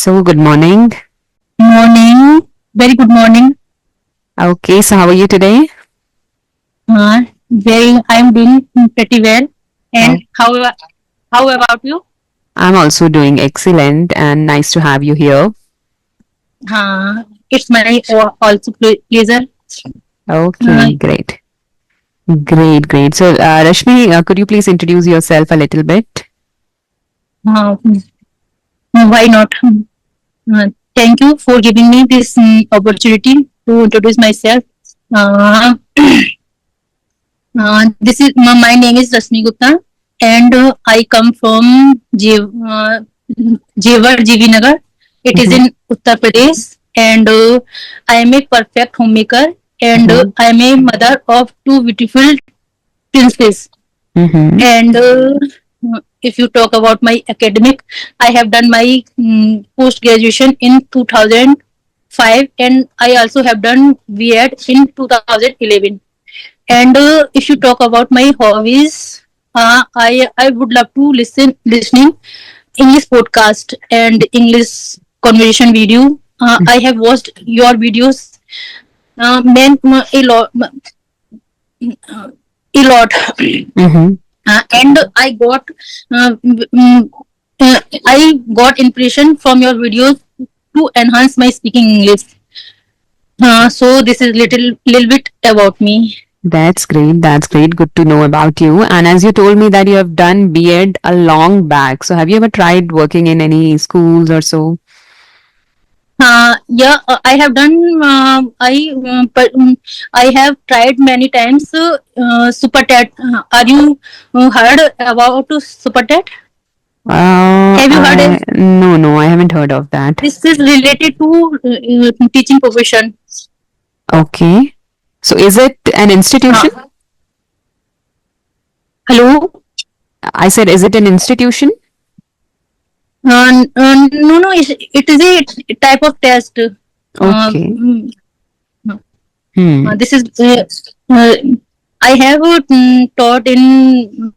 So, good morning. Morning. Very good morning. Okay, so how are you today? I'm doing pretty well. And Oh, how about you? I'm also doing excellent and nice to have you here. It's my also pleasure. Uh, Okay, great. Great. So, Rashmi, could you please introduce yourself a little bit? uh, why not? Thank you for giving me this opportunity to introduce myself. Uh, this is my name is Rasmi Gupta, and I come from Jewar GV Nagar. It is Mm-hmm, in Uttar Pradesh, and I am a perfect homemaker, and mm-hmm, I am a mother of two beautiful twins. mm-hmm, And if you talk about my academic, I have done my post graduation in 2005, and I also have done B.Ed in 2011. And if you talk about my hobbies, I would love to listening English podcast and English conversation video. I have watched your videos, a lot, a lot, mm-hmm. and I got impression from your videos to enhance my speaking English. So this is little bit about me. That's great. That's great. Good to know about you. And as you told me that you have done B.Ed a long back, so have you ever tried working in any schools or so? Yeah, I have done. I have tried many times. Super Tet. Are you heard about Super Tet? Have you heard? No, I haven't heard of that. This is related to teaching profession. Okay. So, is it an institution? Uh, Hello. I said, is it an institution? No, no. It is a type of test. Okay. Mm, Hmm. this is. I have taught in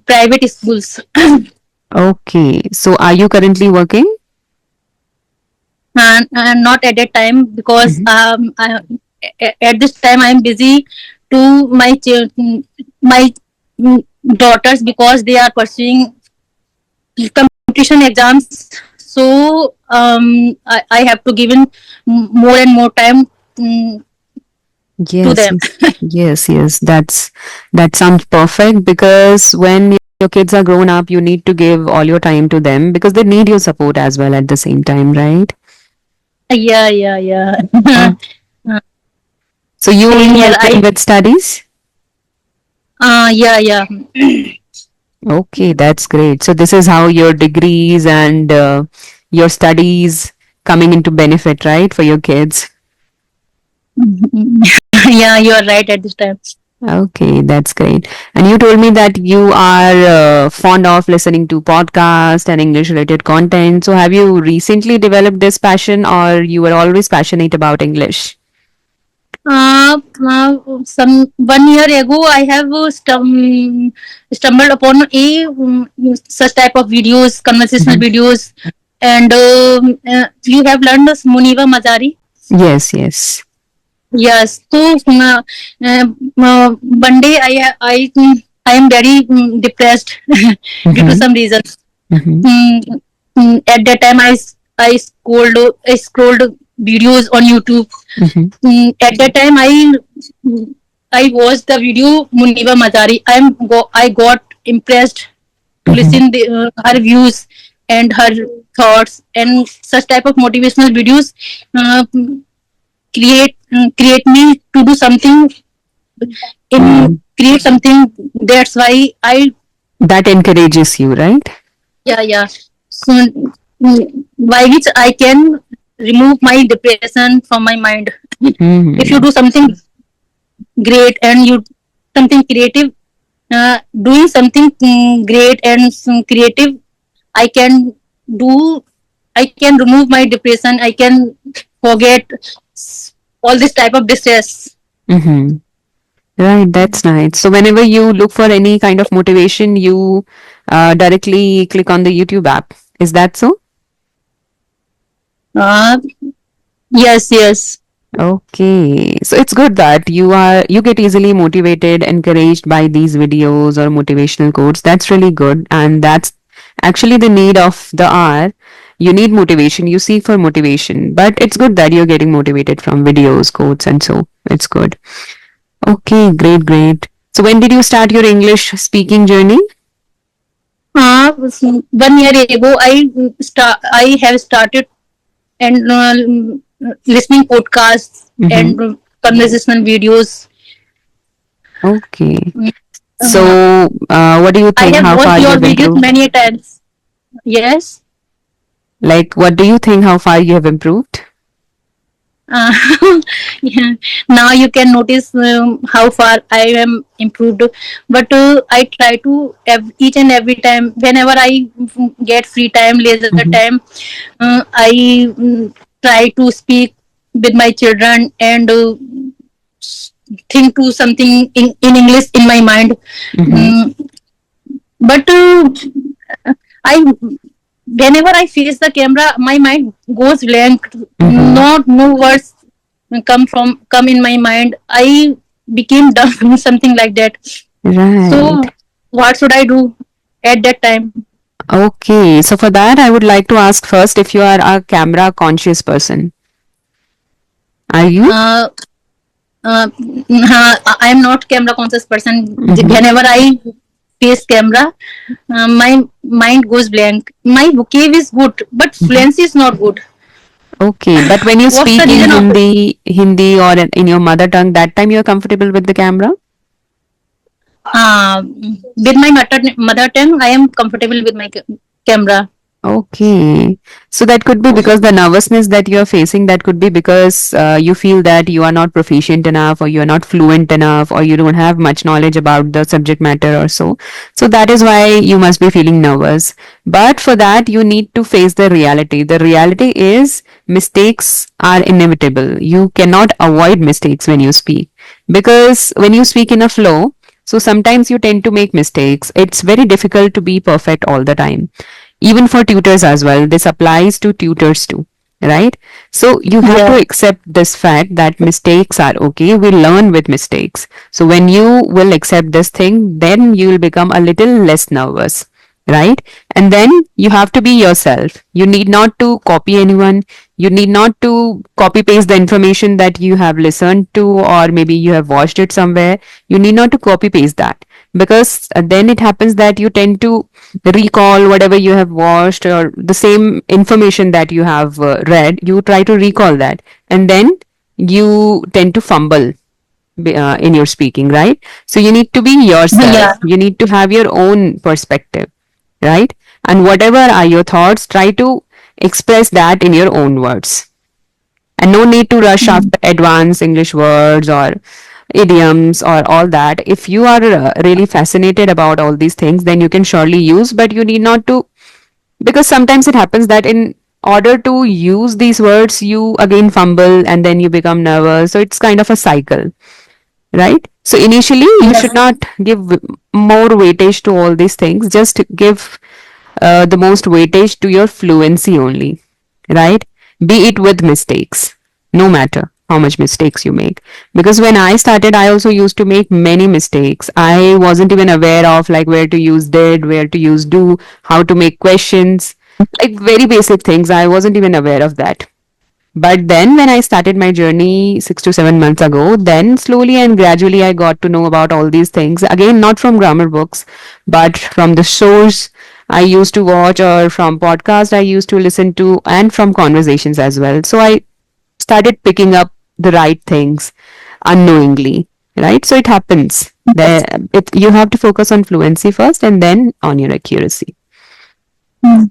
private schools. Okay. So are you currently working? And not at that time because Mhm. at this time I am busy to my daughters because they are pursuing competition exams. So I have to give in more and more time mm, to Yes, them. yes, yes. That sounds perfect because when your kids are grown up, you need to give all your time to them because they need your support as well at the same time, right? Yeah. Uh, so you Same only here. help them with studies? Yeah. Okay, that's great. So this is how your degrees and your studies coming into benefit, right, for your kids? Yeah, you are right at this time. Okay, that's great. And you told me that you are fond of listening to podcasts and English related content. So have you recently developed this passion or you were always passionate about English? Some 1 year ago, I have stumbled upon a such type of videos, conversational Mhm. videos, and you have learned this Muniva Mazari. Yes, yes. Yes, so one day I am very depressed due to Mm-hmm. some reasons. Mm-hmm. Mm, at that time, I scrolled videos on YouTube. Mm-hmm. At that time, I watched the video Muniva Mazari. I got impressed to Mm-hmm. listen her views and her thoughts and such type of motivational videos uh, create me to do something in Mm. create something. That's why I That encourages you, right? yeah. So by which I can remove my depression from my mind. If you Mm-hmm. do something great and you something creative, doing something great and some creative, I can do. I can remove my depression. I can forget all this type of distress. Mm-hmm. Right, that's nice. So whenever you look for any kind of motivation, you directly click on the YouTube app. Is that so? Uh, yes, yes. Okay, so it's good that you get easily motivated, encouraged by these videos or motivational quotes. That's really good, and that's actually the need of the hour. You need motivation, you seek for motivation, but it's good that you're getting motivated from videos, quotes, and so it's good. Okay, great, great. So when did you start your English speaking journey? 1 year ago, I have started and listening podcasts Mm-hmm. and conversational videos. Okay. Mm, Uh, So, what do you I think? have How watched far you your have videos improved? many times. Yes. Like, what do you think? How far you have improved? Uh, yeah. Now you can notice how far I am improved. But I try to each and every time, whenever I get free time, leisure Mm-hmm. time, I try to speak with my children and think to something in English in my mind. Mm-hmm. Mm, but I whenever I face the camera, my mind goes blank. Mm-hmm. No words come in my mind. I became dumb, something like that. Right. So what should I do at that time? Okay. So for that, I would like to ask first if you are a camera conscious person. Are you? Uh, I am not camera conscious person. Mm-hmm. Whenever I face camera, my mind goes blank. My vocab is good, but Mm-hmm. fluency is not good. Okay. But when you What's the speak in reason of it? Hindi or in your mother tongue, that time you are comfortable with the camera? With my mother tongue, I am comfortable with my camera. Okay. So that could be because the nervousness that you are facing, that could be because you feel that you are not proficient enough or you are not fluent enough or you don't have much knowledge about the subject matter or so. So that is why you must be feeling nervous. But for that, you need to face the reality. The reality is mistakes are inevitable. You cannot avoid mistakes when you speak because when you speak in a flow, so sometimes you tend to make mistakes. It's very difficult to be perfect all the time, even for tutors as well. This applies to tutors too, right? So you have to Yeah. accept this fact that mistakes are okay. We learn with mistakes. So when you will accept this thing, then you will become a little less nervous, right? And then you have to be yourself. You need not to copy anyone. You need not to copy paste the information that you have listened to or maybe you have watched it somewhere. You need not to copy paste that because then it happens that you tend to recall whatever you have watched or the same information that you have read. You try to recall that, and then you tend to fumble in your speaking, right? So you need to be yourself. Yeah. You need to have your own perspective, right? And whatever are your thoughts, try to express that in your own words. And no need to rush Mm. after advanced English words or idioms or all that. If you are really fascinated about all these things, then you can surely use, but you need not to, because sometimes it happens that in order to use these words, you again fumble and then you become nervous. So it's kind of a cycle, right? So initially, you should Yes. not give more weightage to all these things. Just give the most weightage to your fluency only, right? Be it with mistakes, no matter how much mistakes you make. Because when I started, I also used to make many mistakes. I wasn't even aware of like where to use did, where to use do, how to make questions, like very basic things. I wasn't even aware of that. But then when I started my journey 6 to 7 months ago, then slowly and gradually I got to know about all these things. Again, not from grammar books, but from the shows I used to watch or from podcasts I used to listen to and from conversations as well. So I started picking up the right things unknowingly, right? So it happens. You have to focus on fluency first and then on your accuracy. Mm.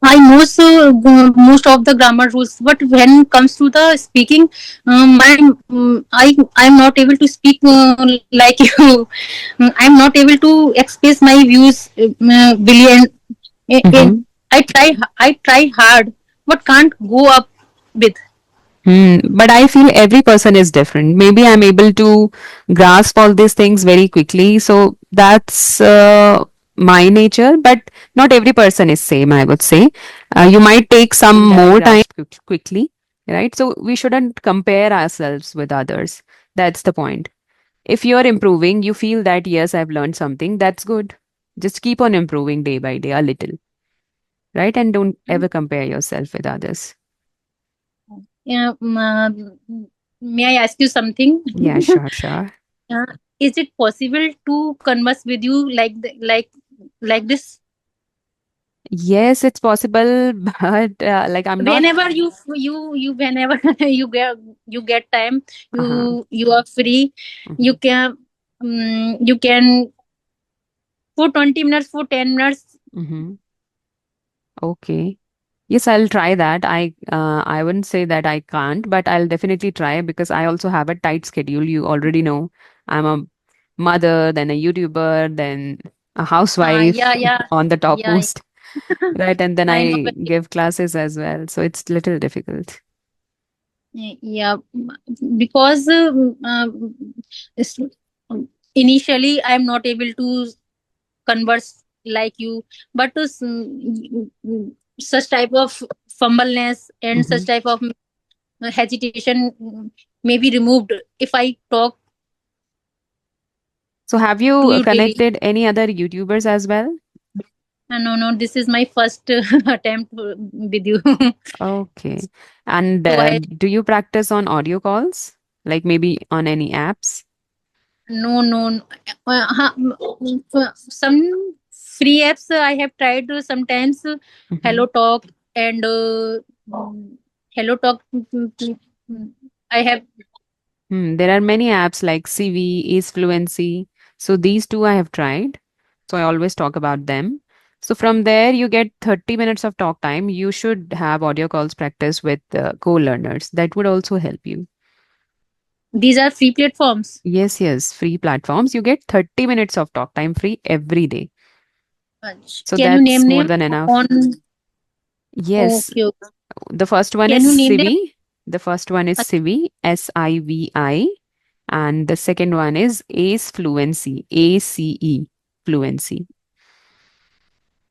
I know so most of the grammar rules, but when it comes to the speaking, I'm not able to speak like you. I'm not able to express my views brilliant. Mm-hmm. I try hard, but can't go up with. But I feel every person is different. Maybe I'm able to grasp all these things very quickly. So that's my nature, but not every person is same, I would say. You might take some more time quickly, right? So we shouldn't compare ourselves with others. That's the point. If you're improving, you feel that, yes, I've learned something, that's good. Just keep on improving day by day a little, right? And don't ever compare yourself with others. Yeah, may I ask you something? Yeah, sure, sure. uh, is it possible to converse with you like this? Yes, it's possible, but like I'm not. Whenever you whenever you get time, Uh-huh. you are free, you Mhm. can you can for 20 minutes, for 10 minutes. Mhm. Okay. Yes, I'll try that. I wouldn't say that I can't, but I'll definitely try because I also have a tight schedule. You already know I'm a mother, then a YouTuber, then a housewife Yeah, yeah, on the yeah. topmost, right? And then I know. I give classes as well, so it's little difficult. Yeah, because it's- initially I'm not able to converse like you, but such type of fumbleness and such Hmm. type of hesitation may be removed if I talk So have to you you daily. connected any other YouTubers as well? No, no, this is my first attempt with you. Okay. And So I do you practice on audio calls? Like maybe on any apps? no, no, no. Some free apps I have tried sometimes. Hello Hmm. Talk and Hello Talk. I have. There are many apps like CV, Ace Fluency. So these two I have tried. So I always talk about them. So from there, you get 30 minutes of talk time. You should have audio calls practice with co-learners. That would also help you. These are free platforms. Yes, yes, free platforms. You get 30 minutes of talk time free every day. So Can you that's name more them than enough. on? Yes, Okay, okay. the first one Can is you name them? Civi. The first one is Civi, SIVI. And the second one is ACE Fluency, ACE Fluency.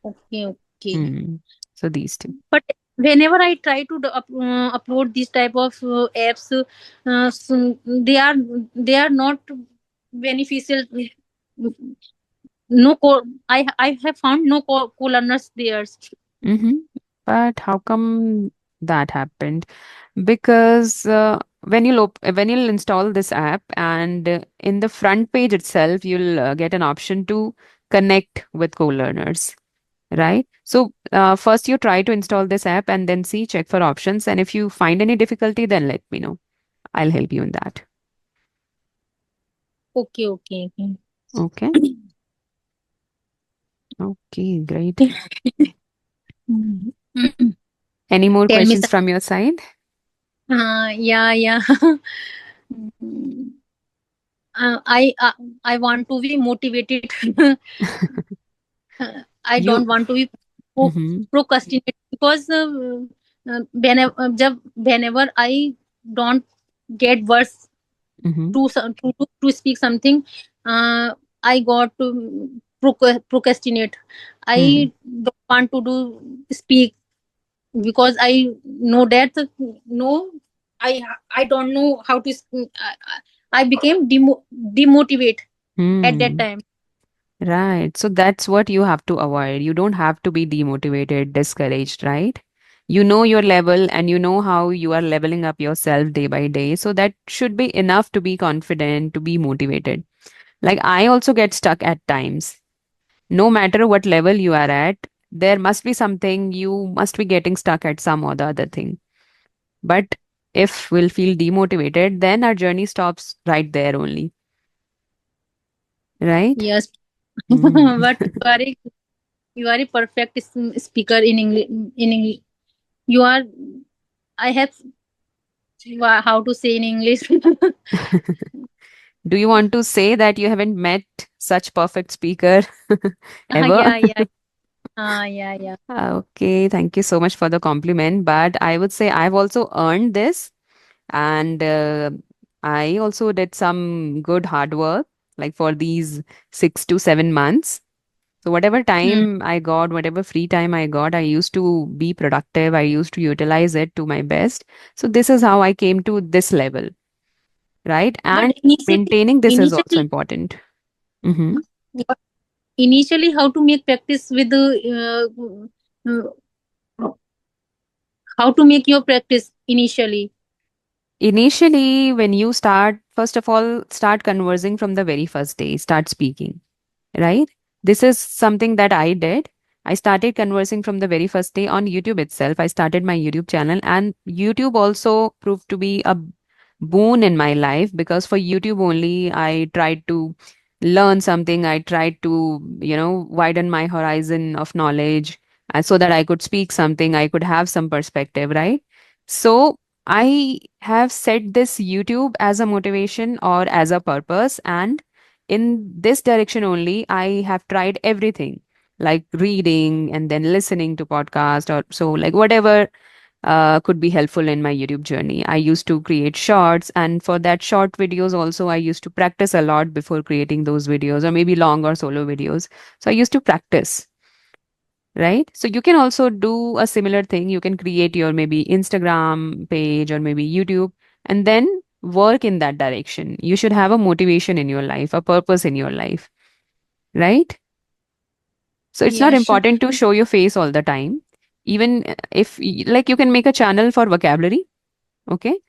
Okay, okay. Hmm. So these two. But whenever I try to upload these type of apps, they are not beneficial. No I have found no co-learners there. Mm-hmm. But how come that happened? Because when you'll install this app and in the front page itself, you'll get an option to connect with co-learners, right? So first you try to install this app and then see, check for options. And if you find any difficulty, then let me know. I'll help you in that. Okay, okay, okay. Okay. Okay, great. Mhm. Any more Tell me questions some. from your side? Yeah, yeah. Mm, uh, I uh, I want to be motivated. I You. don't want to be Mm-hmm. procrastinate because whenever I don't get words Mm-hmm. to speak something, uh, I got to procrastinate. Hmm. I don't want to do speak because I know that no, I don't know how to. I became demotivate at that Hmm. time. Right. So that's what you have to avoid. You don't have to be demotivated, discouraged, right? You know your level and you know how you are leveling up yourself day by day. So that should be enough to be confident, to be motivated. Like I also get stuck at times. No matter what level you are at, there must be something you must be getting stuck at some or the other thing. But if we'll feel demotivated, then our journey stops right there only, right? Yes, Hmm. but you are a perfect speaker in English. In English, you are. I have how to say in English. Do you want to say that you haven't met such perfect speaker ever? Yeah, yeah, yeah, yeah. Okay, thank you so much for the compliment. But I would say I've also earned this, and I also did some good hard work, like for these 6 to 7 months. So whatever Hmm. time I got, whatever free time I got, I used to be productive. I used to utilize it to my best. So this is how I came to this level, right? But And maintaining this is also important. Mm-hmm. but initially, how to make practice with the how to make your practice initially? Initially, when you start, first of all, start conversing from the very first day, start speaking, right? This is something that I did. I started conversing from the very first day on YouTube itself. I started my YouTube channel, and YouTube also proved to be a boon in my life because for YouTube only, I tried to learn something. I tried to, widen my horizon of knowledge so that I could speak something, I could have some perspective, right? So I have set this YouTube as a motivation or as a purpose, and in this direction only I have tried everything, like reading and then listening to podcast, or so, like whatever could be helpful in my YouTube journey. I used to create shorts, and for that short videos also I used to practice a lot before creating those videos, or maybe long or solo videos. So I used to practice, right? So you can also do a similar thing. You can create your maybe Instagram page or maybe YouTube, and then work in that direction. You should have a motivation in your life, a purpose in your life, right? So it's not Yes. important to show your face all the time. Even if, like, you can make a channel for vocabulary, okay?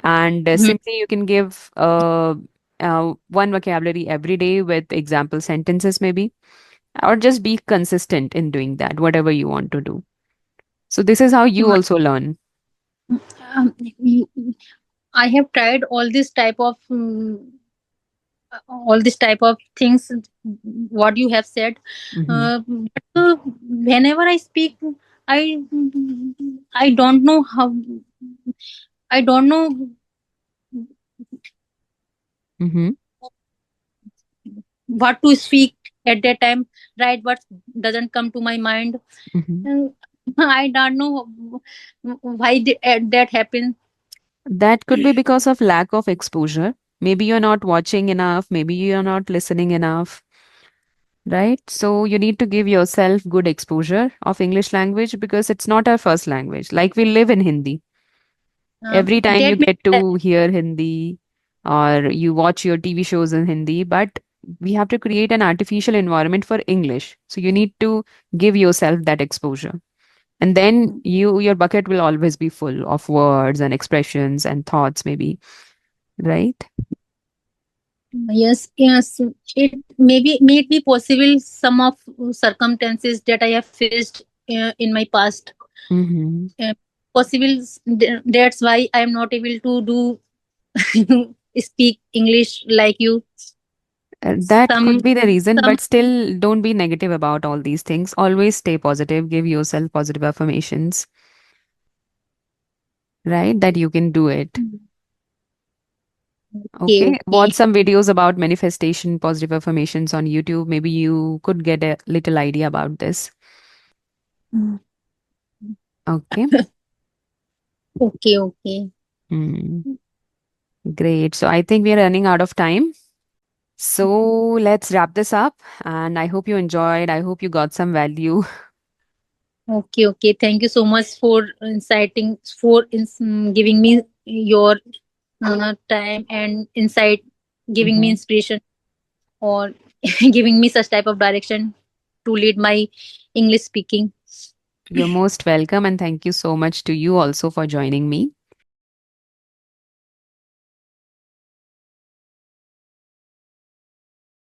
And Mhm. simply you can give one vocabulary every day with example sentences, maybe, or just be consistent in doing that, whatever you want to do. So this is how you also learn. You- I have tried all this type of things what you have said, Hmm. but whenever I speak, I I don't know how, I don't know Hmm. what to speak at that time, right? What doesn't come to my mind. Hmm. Uh, I don't know why that happened. That could be because of lack of exposure. Maybe you're not watching enough, maybe you're not listening enough, right? So you need to give yourself good exposure of English language because it's not our first language. Like we live in Hindi. Every time you That get makes to hear Hindi or you watch your TV shows in Hindi, but we have to create an artificial environment for English. So you need to give yourself that exposure. And then your bucket will always be full of words and expressions and thoughts, maybe, right? Yes, yes. It may it be possible some of circumstances that I have faced in my past. Mm-hmm. Uh, Possible that's why I am not able to do speak English like you. That could Some be the reason, some but still don't be negative about all these things. Always stay positive, give yourself positive affirmations, right? That you can do it. okay, Okay. okay. Watch some videos about manifestation, positive affirmations on YouTube. Maybe you could get a little idea about this. Mm. Okay. Okay, okay. Hmm. Great. So I think we are running out of time. So let's wrap this up. And I hope you enjoyed. I hope you got some value. Okay, okay. Thank you so much for giving me your time and insight, giving me Mhm. inspiration, or giving me such type of direction to lead my English speaking. You're most welcome. And thank you so much to you also for joining me.